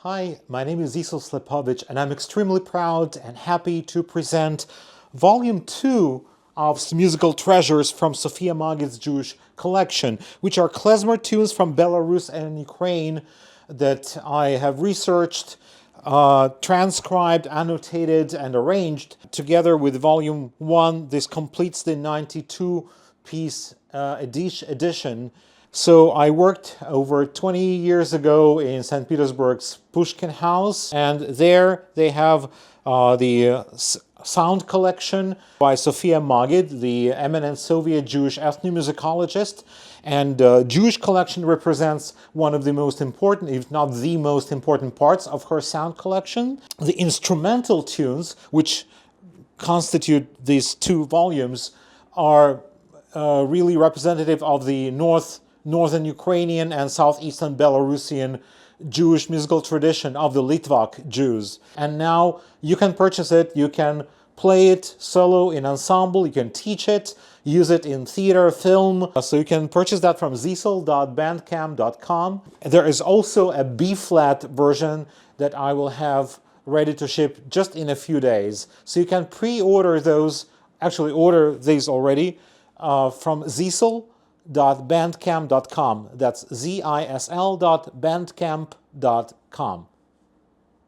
Hi, my name is Zisel Slepovich, and I'm extremely proud and happy to present Volume 2 of Musical Treasures from Sofia Magid's Jewish collection, which are klezmer tunes from Belarus and Ukraine that I have researched, transcribed, annotated, and arranged. Together with Volume 1, this completes the 92-piece edition. So I worked over 20 years ago in St. Petersburg's Pushkin House, and there they have the sound collection by Sofia Magid, the eminent Soviet Jewish ethnomusicologist. And Jewish collection represents one of the most important, if not the most important parts of her sound collection. The instrumental tunes, which constitute these two volumes, are really representative of the northern Ukrainian and southeastern Belarusian Jewish musical tradition of the Litvak Jews. And now you can purchase it, you can play it solo in ensemble, you can teach it, use it in theater, film. So you can purchase that from zisel.bandcamp.com. There is also a B-flat version that I will have ready to ship just in a few days. So you can pre-order those, actually order these already, from zisel.bandcamp.com. That's zisl.bandcamp.com.